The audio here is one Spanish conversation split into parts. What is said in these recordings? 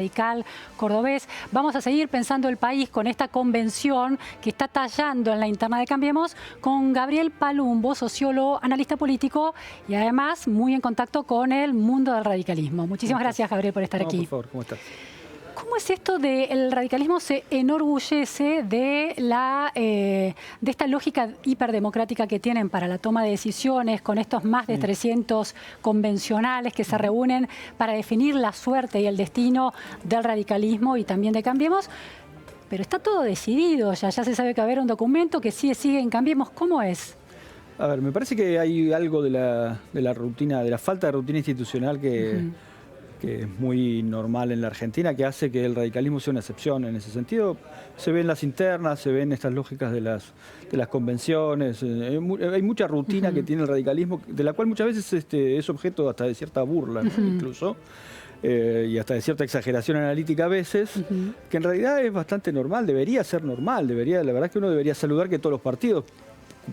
Radical cordobés. Vamos a seguir pensando el país con esta convención que está tallando en la interna de Cambiemos con Gabriel Palumbo, sociólogo, analista político y además muy en contacto con el mundo del radicalismo. Muchísimas gracias, Gabriel, por estar aquí. Por favor, ¿cómo estás? ¿Cómo es esto de el radicalismo se enorgullece de esta lógica hiperdemocrática que tienen para la toma de decisiones con estos más de 300 convencionales que se reúnen para definir la suerte y el destino del radicalismo y también de Cambiemos? Pero está todo decidido, ya se sabe que va a haber un documento que sigue en Cambiemos. ¿Cómo es? A ver, me parece que hay algo de la rutina, de la falta de rutina institucional que es muy normal en la Argentina, que hace que el radicalismo sea una excepción. En ese sentido, se ven las internas, se ven estas lógicas de las convenciones, hay mucha rutina que tiene el radicalismo, de la cual muchas veces es objeto hasta de cierta burla, ¿no? Incluso, y hasta de cierta exageración analítica a veces, que en realidad es bastante normal, debería ser normal, la verdad es que uno debería saludar que todos los partidos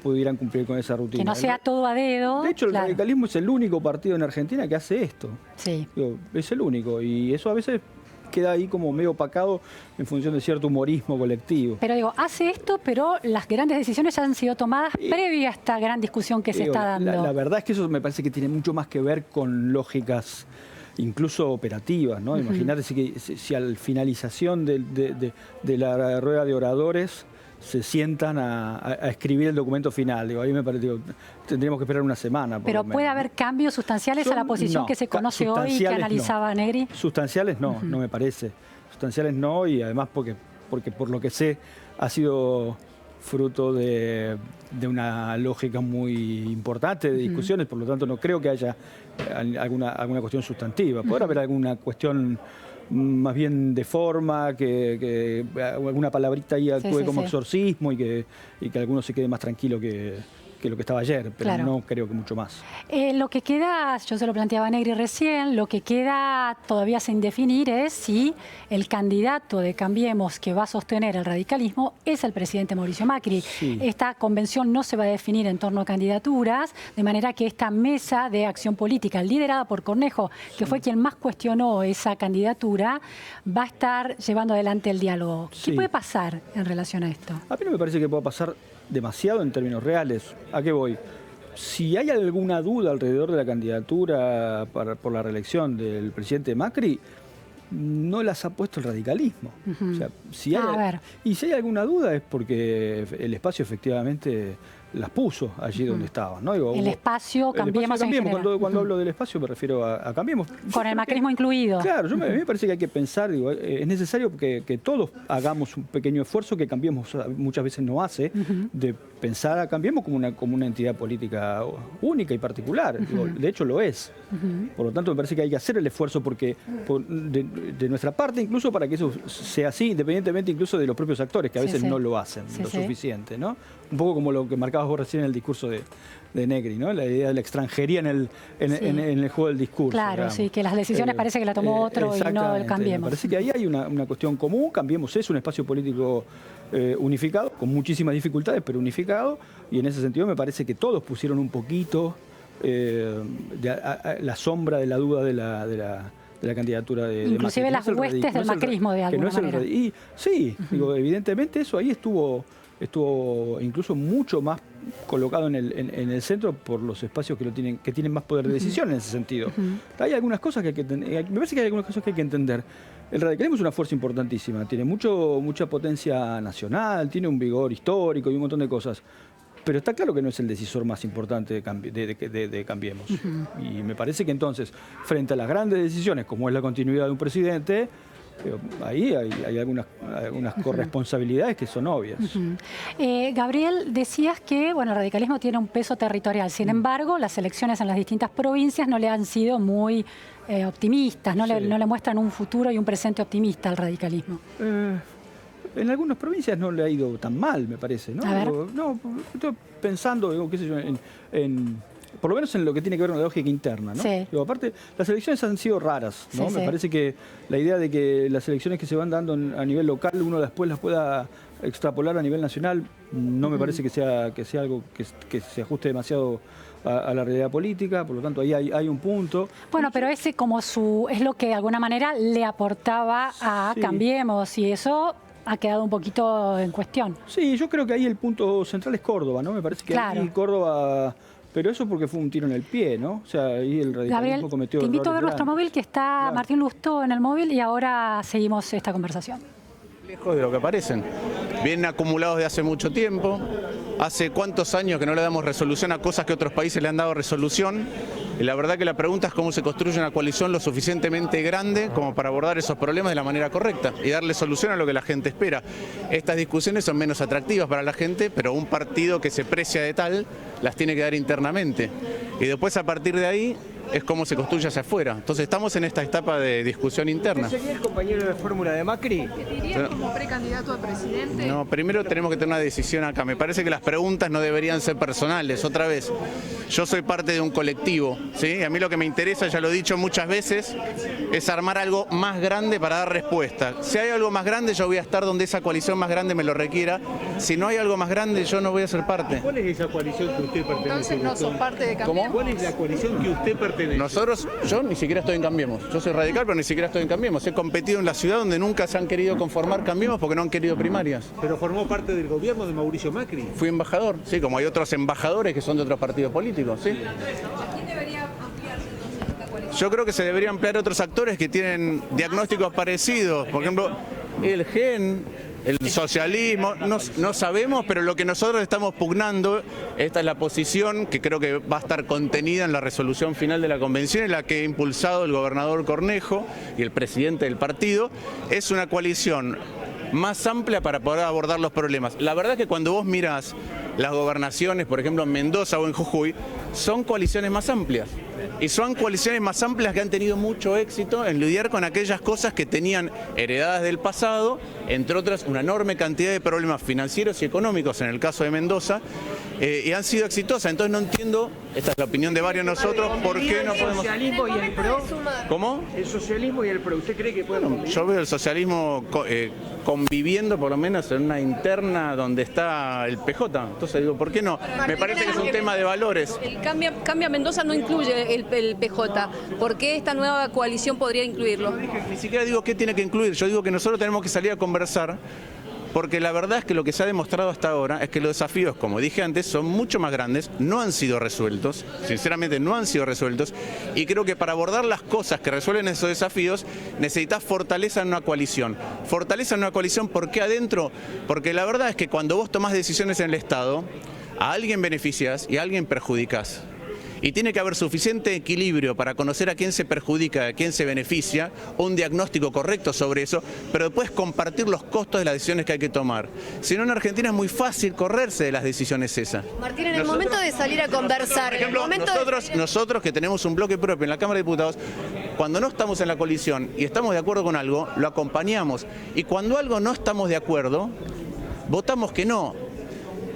pudieran cumplir con esa rutina. Que no sea todo a dedo. De hecho, el radicalismo es el único partido en Argentina que hace esto. Sí. Digo, es el único. Y eso a veces queda ahí como medio opacado en función de cierto humorismo colectivo. Pero digo, hace esto, pero las grandes decisiones ya han sido tomadas previa a esta gran discusión que se está dando. La verdad es que eso me parece que tiene mucho más que ver con lógicas incluso operativas, ¿no? Imagínate si al finalización de la rueda de oradores se sientan a escribir el documento final. Digo, ahí me parece, tendríamos que esperar una semana. Pero puede haber cambios sustanciales a la posición que se conoce hoy y que analizaba Negri. Sustanciales no, no me parece. Sustanciales no, y además porque por lo que sé ha sido fruto de una lógica muy importante de discusiones, por lo tanto no creo que haya alguna cuestión sustantiva. Podrá haber alguna cuestión más bien de forma, que alguna palabrita ahí actúe como exorcismo y que alguno se quede más tranquilo que lo que estaba ayer, pero no creo que mucho más. Lo que queda, yo se lo planteaba a Negri recién, lo que queda todavía sin definir es si el candidato de Cambiemos que va a sostener el radicalismo es el presidente Mauricio Macri. Esta convención no se va a definir en torno a candidaturas, de manera que esta mesa de acción política, liderada por Cornejo, que fue quien más cuestionó esa candidatura, va a estar llevando adelante el diálogo. ¿Qué puede pasar en relación a esto? A mí no me parece que pueda pasar demasiado en términos reales. ¿A qué voy? Si hay alguna duda alrededor de la candidatura por la reelección del presidente Macri, no las ha puesto el radicalismo. O sea, si hay alguna duda es porque el espacio efectivamente las puso allí donde estaban, ¿no? Digo, el espacio Cambiemos. Cuando hablo del espacio me refiero a Cambiemos. Con el macrismo incluido. Claro, a mí me parece que hay que pensar, digo, es necesario que todos hagamos un pequeño esfuerzo que Cambiemos muchas veces no hace, de pensar a Cambiemos como una entidad política única y particular. Digo, de hecho lo es. Por lo tanto me parece que hay que hacer el esfuerzo de nuestra parte, incluso para que eso sea así, independientemente incluso de los propios actores, que a veces no lo hacen lo suficiente, ¿no? Un poco como lo que marcabas vos recién en el discurso de Negri, ¿no? La idea de la extranjería en el juego del discurso. Claro, digamos. Sí, que las decisiones parece que la tomó otro y no el Cambiemos. Me parece que ahí hay una cuestión común. Cambiemos es un espacio político unificado, con muchísimas dificultades, pero unificado, y en ese sentido me parece que todos pusieron un poquito la sombra de la duda de la candidatura de inclusive Macri. las huestes del macrismo de alguna manera. Digo, evidentemente eso ahí estuvo incluso mucho más colocado en el centro por los espacios que tienen más poder de decisión en ese sentido. Hay algunas cosas que hay que entender. Me parece que hay algunas cosas que hay que entender. El radicalismo es una fuerza importantísima, tiene mucha potencia nacional, tiene un vigor histórico y un montón de cosas. Pero está claro que no es el decisor más importante de Cambiemos. Y me parece que entonces, frente a las grandes decisiones, como es la continuidad de un presidente, ahí hay algunas corresponsabilidades que son obvias. Gabriel, decías que el radicalismo tiene un peso territorial. Sin embargo, las elecciones en las distintas provincias no le han sido muy optimistas, no le muestran un futuro y un presente optimista al radicalismo. En algunas provincias no le ha ido tan mal, me parece, ¿no? No, estoy pensando, qué sé yo, por lo menos en lo que tiene que ver con la lógica interna, ¿no? Digo, aparte, las elecciones han sido raras, ¿no? Me parece que la idea de que las elecciones que se van dando a nivel local uno después las pueda extrapolar a nivel nacional no me parece que sea algo que se ajuste demasiado a la realidad política, por lo tanto ahí hay un punto. Bueno, pero ese como es lo que de alguna manera le aportaba a Cambiemos, y eso ha quedado un poquito en cuestión. Sí, yo creo que ahí el punto central es Córdoba, ¿no? Me parece que ahí Córdoba... Pero eso porque fue un tiro en el pie, ¿no? O sea, ahí el radicalismo Gabriel, cometió te invito a ver nuestro móvil, que está Martín Lustó en el móvil, y ahora seguimos esta conversación. Lejos de lo que parecen. Vienen acumulados de hace mucho tiempo. Hace cuántos años que no le damos resolución a cosas que otros países le han dado resolución. Y la verdad que la pregunta es cómo se construye una coalición lo suficientemente grande como para abordar esos problemas de la manera correcta y darle solución a lo que la gente espera. Estas discusiones son menos atractivas para la gente, pero un partido que se precia de tal las tiene que dar internamente. Y después, a partir de ahí, es cómo se construye hacia afuera. Entonces estamos en esta etapa de discusión interna. ¿Sería el compañero de fórmula de Macri? ¿Te dirías como precandidato a presidente? No, primero tenemos que tener una decisión acá. Me parece que las preguntas no deberían ser personales. Otra vez, yo soy parte de un colectivo, ¿sí? A mí lo que me interesa, ya lo he dicho muchas veces, es armar algo más grande para dar respuesta. Si hay algo más grande, yo voy a estar donde esa coalición más grande me lo requiera. Si no hay algo más grande, yo no voy a ser parte. ¿Cuál es esa coalición que usted pertenece? Entonces no sos parte de Cambiemos. ¿Cuál es la coalición que usted pertenece? Nosotros, yo ni siquiera estoy en Cambiemos. Yo soy radical, pero ni siquiera estoy en Cambiemos. He competido en la ciudad donde nunca se han querido conformar Cambiemos porque no han querido primarias. ¿Pero formó parte del gobierno de Mauricio Macri? Fui embajador, sí, como hay otros embajadores que son de otros partidos políticos, sí. ¿A quién debería ampliarse entonces esta coalición? Yo creo que se deberían ampliar otros actores que tienen diagnósticos parecidos. Por ejemplo, el GEN, el socialismo, no sabemos, pero lo que nosotros estamos pugnando, esta es la posición que creo que va a estar contenida en la resolución final de la convención, en la que ha impulsado el gobernador Cornejo y el presidente del partido, es una coalición más amplia para poder abordar los problemas. La verdad es que cuando vos mirás las gobernaciones, por ejemplo en Mendoza o en Jujuy, son coaliciones más amplias. Y son coaliciones más amplias que han tenido mucho éxito en lidiar con aquellas cosas que tenían heredadas del pasado, entre otras una enorme cantidad de problemas financieros y económicos en el caso de Mendoza, y han sido exitosas. Entonces no entiendo, esta es la opinión de varios de nosotros, por qué no podemos... ¿El socialismo y el PRO? ¿Cómo? ¿El socialismo y el PRO? ¿Usted cree que pueden...? Yo veo el socialismo conviviendo por lo menos en una interna donde está el PJ. Entonces digo, ¿por qué no? Me parece que es un tema de valores. El Cambia Mendoza no incluye el PJ. ¿Por qué esta nueva coalición podría incluirlo? Ni siquiera digo qué tiene que incluir. Yo digo que nosotros tenemos que salir a conversar, porque la verdad es que lo que se ha demostrado hasta ahora es que los desafíos, como dije antes, son mucho más grandes, no han sido resueltos, sinceramente no han sido resueltos, y creo que para abordar las cosas que resuelven esos desafíos necesitas fortaleza en una coalición. Fortaleza en una coalición, ¿por qué adentro? Porque la verdad es que cuando vos tomás decisiones en el Estado, a alguien beneficias y a alguien perjudicás. Y tiene que haber suficiente equilibrio para conocer a quién se perjudica, a quién se beneficia, un diagnóstico correcto sobre eso, pero después compartir los costos de las decisiones que hay que tomar. Si no, en Argentina es muy fácil correrse de las decisiones esas. Martín, en el momento de salir a conversar, por ejemplo, nosotros que tenemos un bloque propio en la Cámara de Diputados, cuando no estamos en la coalición y estamos de acuerdo con algo, lo acompañamos. Y cuando algo no estamos de acuerdo, votamos que no.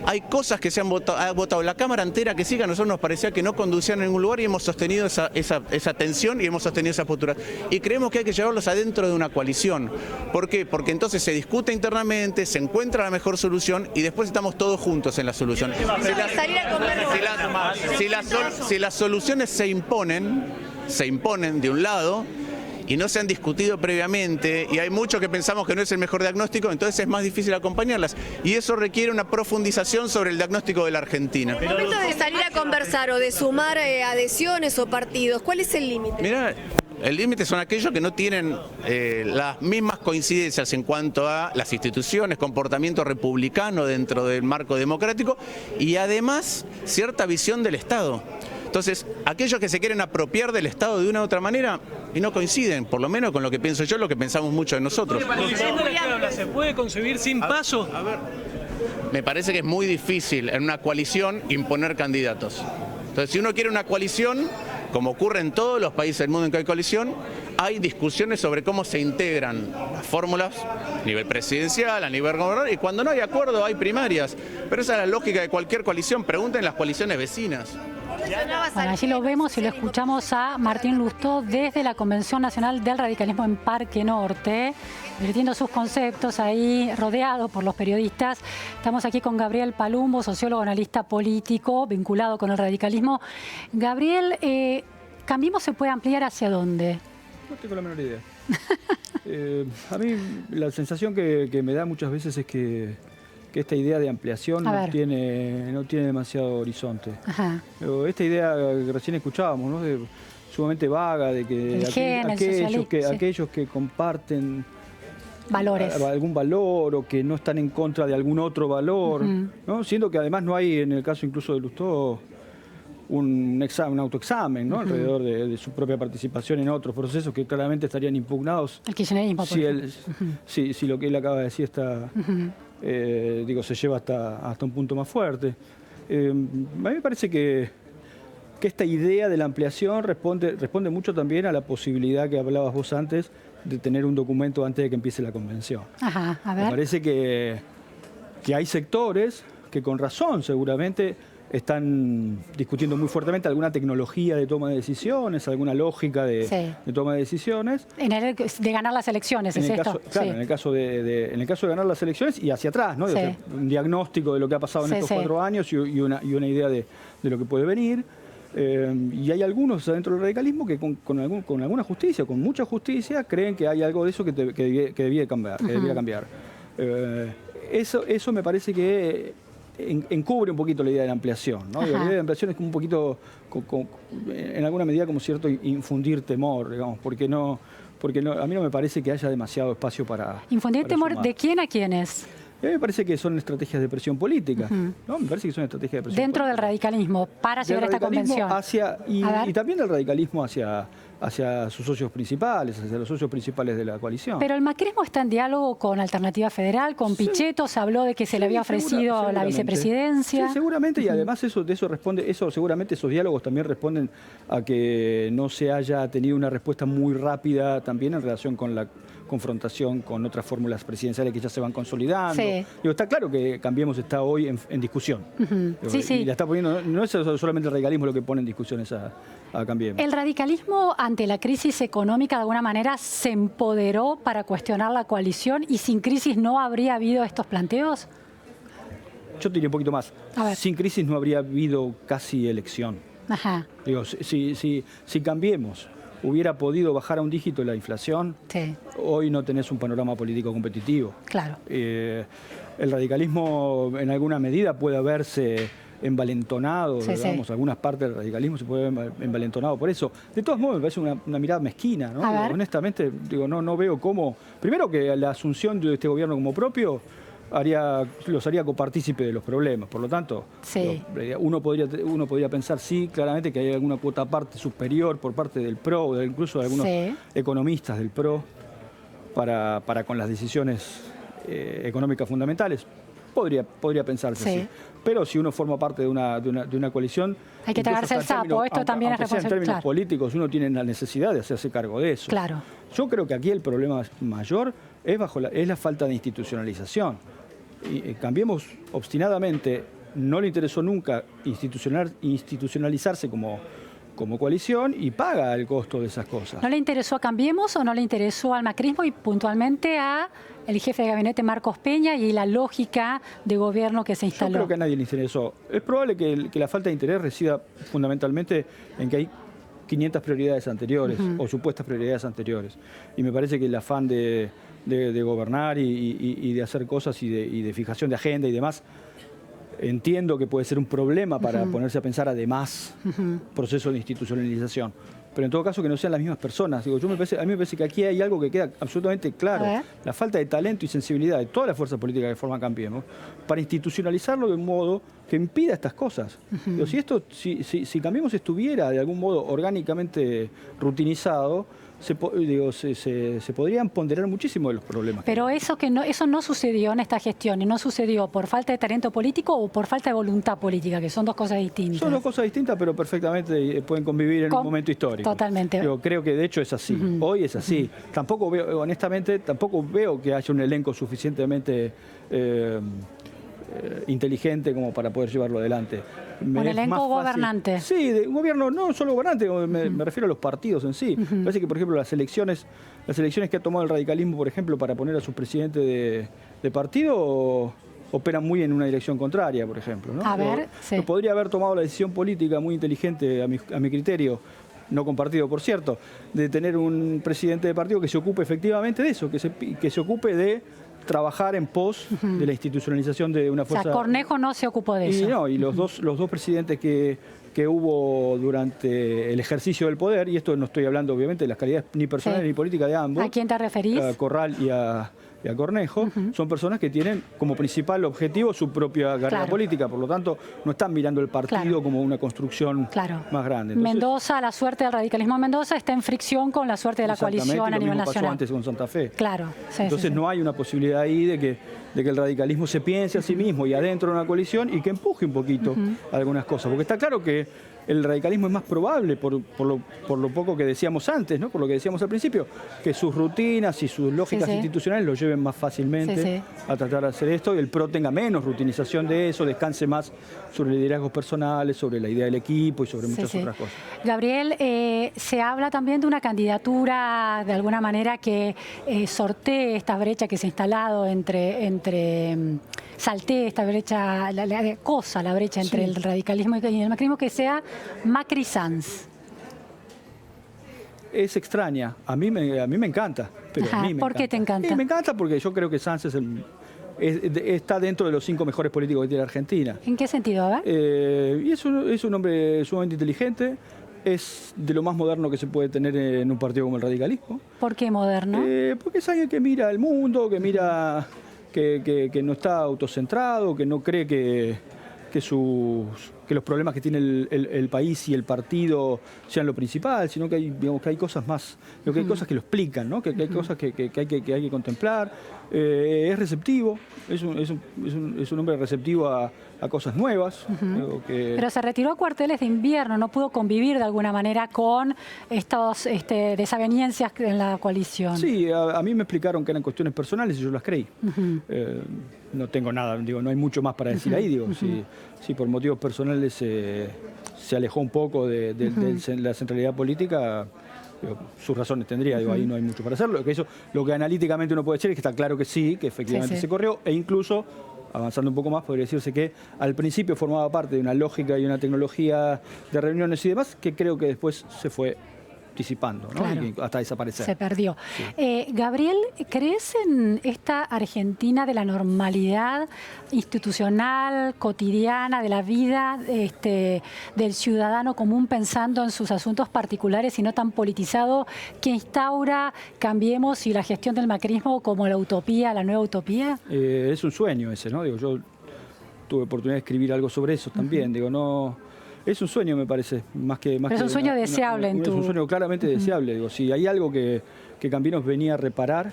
Hay cosas que se han votado la Cámara entera que sí, que a nosotros nos parecía que no conducían a ningún lugar, y hemos sostenido esa tensión y hemos sostenido esa postura. Y creemos que hay que llevarlos adentro de una coalición. ¿Por qué? Porque entonces se discute internamente, se encuentra la mejor solución y después estamos todos juntos en la solución. Si las soluciones se imponen de un lado, y no se han discutido previamente, y hay muchos que pensamos que no es el mejor diagnóstico, entonces es más difícil acompañarlas. Y eso requiere una profundización sobre el diagnóstico de la Argentina. En el momento de salir a conversar o de sumar adhesiones o partidos, ¿cuál es el límite? Mirá, el límite son aquellos que no tienen las mismas coincidencias en cuanto a las instituciones, comportamiento republicano dentro del marco democrático y además cierta visión del Estado. Entonces, aquellos que se quieren apropiar del Estado de una u otra manera y no coinciden, por lo menos con lo que pienso yo, lo que pensamos muchos de nosotros. ¿Se puede concebir sin paso? A ver, me parece que es muy difícil en una coalición imponer candidatos. Entonces, si uno quiere una coalición, como ocurre en todos los países del mundo en que hay coalición, hay discusiones sobre cómo se integran las fórmulas a nivel presidencial, a nivel gobernador, y cuando no hay acuerdo hay primarias. Pero esa es la lógica de cualquier coalición. Pregunten las coaliciones vecinas. Bueno, allí lo vemos y lo escuchamos a Martín Lustó desde la Convención Nacional del Radicalismo en Parque Norte, vertiendo sus conceptos ahí, rodeado por los periodistas. Estamos aquí con Gabriel Palumbo, sociólogo, analista político, vinculado con el radicalismo. Gabriel, ¿Cambiemos se puede ampliar hacia dónde? No tengo la menor idea. A mí la sensación que me da muchas veces es que esta idea de ampliación no tiene demasiado horizonte. Ajá. Pero esta idea que recién escuchábamos, ¿no? Sumamente vaga, de que aquellos que comparten valores, algún valor o que no están en contra de algún otro valor, ¿no? Siendo que además no hay, en el caso incluso de Lustó, un autoexamen, ¿no? Alrededor de su propia participación en otros procesos que claramente estarían impugnados. El kirchnerismo, por ejemplo. Si lo que él acaba de decir está, se lleva hasta un punto más fuerte. A mí me parece que esta idea de la ampliación responde mucho también a la posibilidad que hablabas vos antes de tener un documento antes de que empiece la convención. Ajá, a ver. Me parece que hay sectores que con razón seguramente están discutiendo muy fuertemente alguna tecnología de toma de decisiones, alguna lógica de toma de decisiones. De ganar las elecciones, ¿es esto? Claro, en el caso de ganar las elecciones y hacia atrás, ¿no? De un diagnóstico de lo que ha pasado en estos 4 años y una idea de lo que puede venir. Y hay algunos dentro del radicalismo que con alguna justicia, con mucha justicia, creen que hay algo de eso que debía cambiar. Eso me parece que encubre un poquito la idea de la ampliación, ¿no? La idea de ampliación es como un poquito, en alguna medida, como cierto infundir temor, digamos, porque a mí no me parece que haya demasiado espacio para... ¿Infundir temor de quién a quiénes? A mí me parece que son estrategias de presión política, ¿no? Me parece que son estrategias de presión dentro política. del radicalismo, para llegar a esta convención. Y también del radicalismo hacia sus socios principales, hacia los socios principales de la coalición. Pero el macrismo está en diálogo con Alternativa Federal, con Pichetto, se habló de que se le había ofrecido la vicepresidencia. Sí, seguramente, y además seguramente esos diálogos también responden a que no se haya tenido una respuesta muy rápida también en relación con la confrontación con otras fórmulas presidenciales que ya se van consolidando. Está claro que Cambiemos está hoy en discusión. Y la está poniendo, no es solamente el radicalismo lo que pone en discusiones a Cambiemos. ¿El radicalismo ante la crisis económica de alguna manera se empoderó para cuestionar la coalición y sin crisis no habría habido estos planteos? Yo te diría un poquito más. Sin crisis no habría habido casi elección. Ajá. Digo, si Cambiemos hubiera podido bajar a un dígito la inflación, hoy no tenés un panorama político competitivo. Claro. El radicalismo en alguna medida puede haberse envalentonado, digamos, algunas partes del radicalismo se puede haber envalentonado por eso. De todos modos, me parece una mirada mezquina, ¿no? Honestamente, no veo cómo... Primero que la asunción de este gobierno como propio los haría copartícipe de los problemas. Por lo tanto, uno podría pensar, claramente que hay alguna cuota parte superior por parte del PRO, incluso de algunos economistas del PRO, para con las decisiones económicas fundamentales. Podría pensarse así. Pero si uno forma parte de una coalición... Hay que tragarse el sapo, esto también es responsabilidad. En términos políticos, uno tiene la necesidad de hacerse cargo de eso. Claro. Yo creo que aquí el problema mayor es la falta de institucionalización. Cambiemos obstinadamente, no le interesó nunca institucionalizarse como coalición y paga el costo de esas cosas. ¿No le interesó a Cambiemos o no le interesó al macrismo y puntualmente a el jefe de gabinete Marcos Peña y la lógica de gobierno que se instaló? Yo creo que a nadie le interesó. Es probable que la falta de interés resida fundamentalmente en que hay 500 prioridades anteriores o supuestas prioridades anteriores. Y me parece que el afán de gobernar y de hacer cosas y de fijación de agenda y demás, entiendo que puede ser un problema para ponerse a pensar además procesos de institucionalización. Pero en todo caso que no sean las mismas personas. Digo, a mí me parece que aquí hay algo que queda absolutamente claro. La falta de talento y sensibilidad de todas las fuerzas políticas que forman Cambiemos para institucionalizarlo de un modo que impida estas cosas. Digo, si Cambiemos estuviera de algún modo orgánicamente rutinizado, se podrían ponderar muchísimo de los problemas. Pero eso no sucedió en esta gestión, y no sucedió por falta de talento político o por falta de voluntad política, que son dos cosas distintas. Son dos cosas distintas, pero perfectamente pueden convivir en un momento histórico. Totalmente. Creo que de hecho es así. Hoy es así. Honestamente, tampoco veo que haya un elenco suficientemente inteligente como para poder llevarlo adelante. Un elenco gobernante. Sí, un gobierno no solo gobernante, me refiero a los partidos en sí. Parece que, por ejemplo, las elecciones que ha tomado el radicalismo, por ejemplo, para poner a su presidente de partido, operan muy en una dirección contraria, por ejemplo, ¿no? A ver, sí. Podría haber tomado la decisión política muy inteligente, a mi criterio, no compartido, por cierto, de tener un presidente de partido que se ocupe efectivamente de eso, que se ocupe de trabajar en pos de la institucionalización de una fuerza. O sea, Cornejo no se ocupó de eso. Y los dos presidentes que hubo durante el ejercicio del poder, y esto no estoy hablando obviamente de las calidades ni personales ni políticas de ambos. ¿A quién te referís? A Corral y a Cornejo, son personas que tienen como principal objetivo su propia carrera política, por lo tanto no están mirando el partido como una construcción más grande. Entonces, Mendoza, la suerte del radicalismo en Mendoza está en fricción con la suerte de la coalición a nivel nacional. Pasó antes con Santa Fe. Claro. Entonces no hay una posibilidad ahí de que el radicalismo se piense a sí mismo y adentro de una coalición y que empuje un poquito algunas cosas, porque está claro que el radicalismo es más probable, por lo poco que decíamos antes, ¿no? Por lo que decíamos al principio, que sus rutinas y sus lógicas institucionales lo lleven más fácilmente a tratar de hacer esto, y el PRO tenga menos rutinización de eso, descanse más sobre liderazgos personales, sobre la idea del equipo y sobre muchas otras cosas. Gabriel, se habla también de una candidatura, de alguna manera, que sortee esta brecha que se ha instalado saltee esta brecha, la brecha entre el radicalismo y el macrismo, que sea Macri-Sanz. Es extraña, a mí me encanta. Pero a mí ¿Por qué te encanta? Me encanta porque yo creo que Sanz está dentro de los 5 mejores políticos que tiene Argentina. ¿En qué sentido? A ver. Y es un hombre sumamente inteligente, es de lo más moderno que se puede tener en un partido como el radicalismo. ¿Por qué moderno? Porque es alguien que mira el mundo, que mira que no está autocentrado, que no cree que los problemas que tiene el país y el partido sean lo principal, sino que hay cosas más, que hay cosas que lo explican, ¿no? que hay cosas que hay que contemplar. Es receptivo, es un hombre receptivo a cosas nuevas. Pero se retiró a cuarteles de invierno, no pudo convivir de alguna manera con estas desavenencias en la coalición. Sí, a mí me explicaron que eran cuestiones personales y yo las creí. No tengo nada, no hay mucho más para decir ahí. Si por motivos personales se alejó un poco de la centralidad política, sus razones tendría, ahí no hay mucho para hacerlo. Lo que analíticamente uno puede decir es que está claro que sí, que efectivamente se corrió, e incluso, avanzando un poco más, podría decirse que al principio formaba parte de una lógica y una tecnología de reuniones y demás, que creo que después se fue disipando, ¿no? Claro. Y hasta desaparecer. Se perdió. Sí. Gabriel, ¿crees en esta Argentina de la normalidad institucional, cotidiana, de la vida del ciudadano común pensando en sus asuntos particulares y no tan politizado, que instaura Cambiemos y la gestión del macrismo como la utopía, la nueva utopía? Es un sueño ese, ¿no? Yo tuve oportunidad de escribir algo sobre eso también. Es un sueño, me parece, Pero es un sueño deseable Es un sueño claramente deseable. Si hay algo que Cambiemos venía a reparar,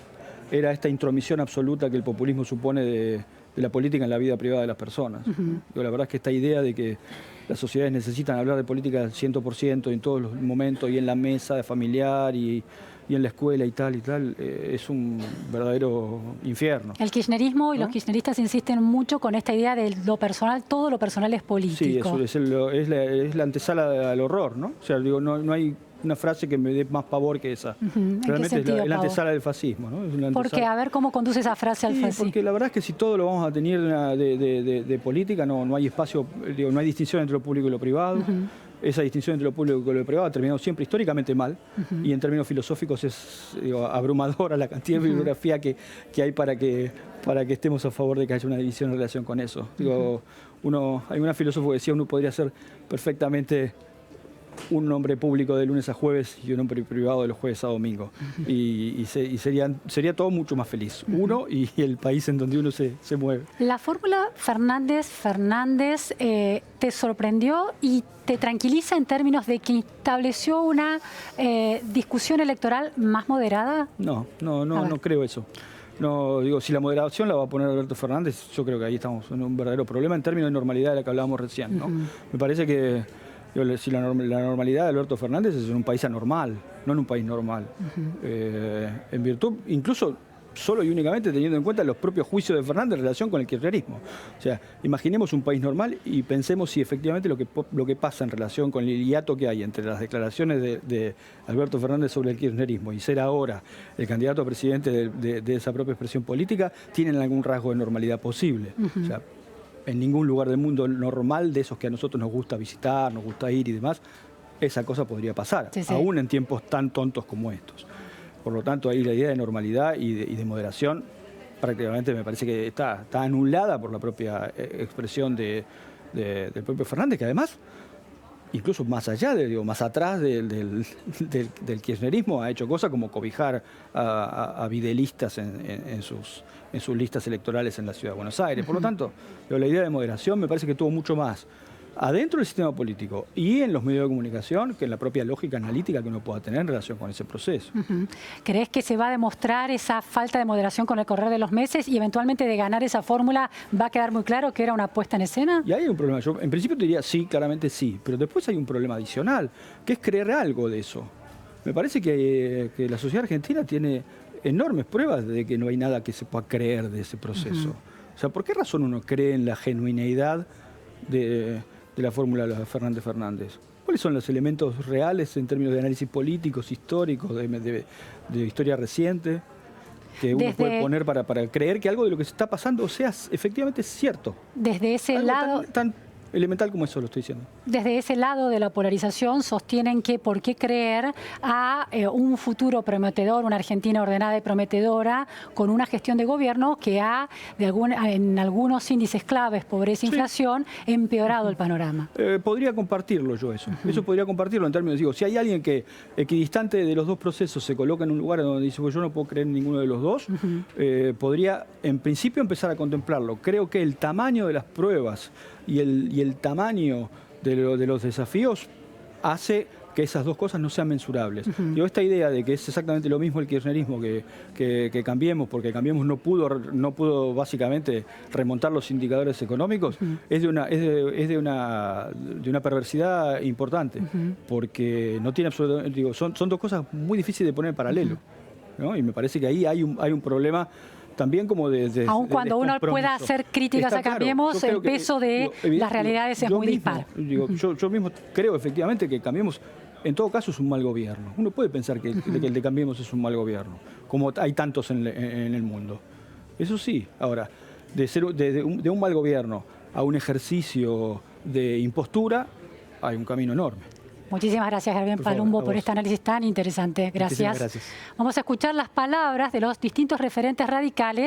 era esta intromisión absoluta que el populismo supone de la política en la vida privada de las personas. La verdad es que esta idea de que las sociedades necesitan hablar de política al 100% en todos los momentos, y en la mesa familiar y en la escuela y tal, es un verdadero infierno. El kirchnerismo y los kirchneristas insisten mucho con esta idea de lo personal, todo lo personal es político. Sí, es la antesala al horror, ¿no? O sea, no hay una frase que me dé más pavor que esa. Realmente es la antesala del fascismo, ¿no? ¿Por qué? A ver cómo conduce esa frase al fascismo. Porque la verdad es que si todo lo vamos a tener de política, no hay espacio, no hay distinción entre lo público y lo privado. Esa distinción entre lo público y lo privado ha terminado siempre históricamente mal, y en términos filosóficos es abrumadora la cantidad de bibliografía que hay para que estemos a favor de que haya una división en relación con eso. Hay un filósofo que decía, uno podría ser perfectamente un hombre público de lunes a jueves y un hombre privado de los jueves a domingo. Y sería todo mucho más feliz. Uno y el país en donde uno se mueve. La fórmula Fernández te sorprendió y te tranquiliza en términos de que estableció una discusión electoral más moderada. No creo eso. Si la moderación la va a poner Alberto Fernández, yo creo que ahí estamos en un verdadero problema en términos de normalidad de la que hablábamos recién, ¿no? Me parece que si la normalidad de Alberto Fernández es en un país anormal, no en un país normal. En virtud, incluso solo y únicamente teniendo en cuenta los propios juicios de Fernández en relación con el kirchnerismo. O sea, imaginemos un país normal y pensemos si efectivamente lo que pasa en relación con el hiato que hay entre las declaraciones de Alberto Fernández sobre el kirchnerismo y ser ahora el candidato a presidente de esa propia expresión política, tienen algún rasgo de normalidad posible. O sea, en ningún lugar del mundo normal, de esos que a nosotros nos gusta visitar, nos gusta ir y demás, esa cosa podría pasar, Sí, sí. aún en tiempos tan tontos como estos. Por lo tanto, ahí la idea de normalidad y de moderación prácticamente me parece que está anulada por la propia expresión del propio Fernández, que además, incluso más allá, más atrás del kirchnerismo, ha hecho cosas como cobijar a videlistas en sus listas electorales en la Ciudad de Buenos Aires. Por lo tanto, la idea de moderación me parece que tuvo mucho más adentro del sistema político y en los medios de comunicación que en la propia lógica analítica que uno pueda tener en relación con ese proceso. ¿Crees que se va a demostrar esa falta de moderación con el correr de los meses y eventualmente de ganar esa fórmula va a quedar muy claro que era una puesta en escena? Y ahí hay un problema. Yo en principio te diría sí, claramente sí, pero después hay un problema adicional, que es creer algo de eso. Me parece que la sociedad argentina tiene enormes pruebas de que no hay nada que se pueda creer de ese proceso. O sea, ¿por qué razón uno cree en la genuineidad de la fórmula de Fernández? ¿Cuáles son los elementos reales en términos de análisis políticos, históricos, de historia reciente, que uno puede poner para creer que algo de lo que se está pasando sea efectivamente cierto? Desde ese Algo lado... tan elemental como eso lo estoy diciendo. Desde ese lado de la polarización sostienen que por qué creer a un futuro prometedor, una Argentina ordenada y prometedora, con una gestión de gobierno que ha, en algunos índices claves, pobreza e inflación, empeorado el panorama. Podría compartirlo yo eso. Eso podría compartirlo en términos, digo, si hay alguien que equidistante de los dos procesos se coloca en un lugar donde dice, pues yo no puedo creer en ninguno de los dos, podría en principio empezar a contemplarlo. Creo que el tamaño de las pruebas y el tamaño de los desafíos hace que esas dos cosas no sean mensurables. Digo, esta idea de que es exactamente lo mismo el kirchnerismo que Cambiemos, porque Cambiemos no pudo básicamente remontar los indicadores económicos, es de una perversidad importante, porque no tiene absolutamente, digo, son dos cosas muy difíciles de poner en paralelo, ¿no? Y me parece que ahí hay un problema también como aun cuando uno pueda hacer críticas a Cambiemos, el peso de las realidades es muy dispar. Yo mismo creo efectivamente que Cambiemos, en todo caso, es un mal gobierno. Uno puede pensar que el de Cambiemos es un mal gobierno, como hay tantos en el mundo. Eso sí. Ahora, de un mal gobierno a un ejercicio de impostura, hay un camino enorme. Muchísimas gracias, Germán Palumbo, por este análisis tan interesante. Gracias. Gracias. Vamos a escuchar las palabras de los distintos referentes radicales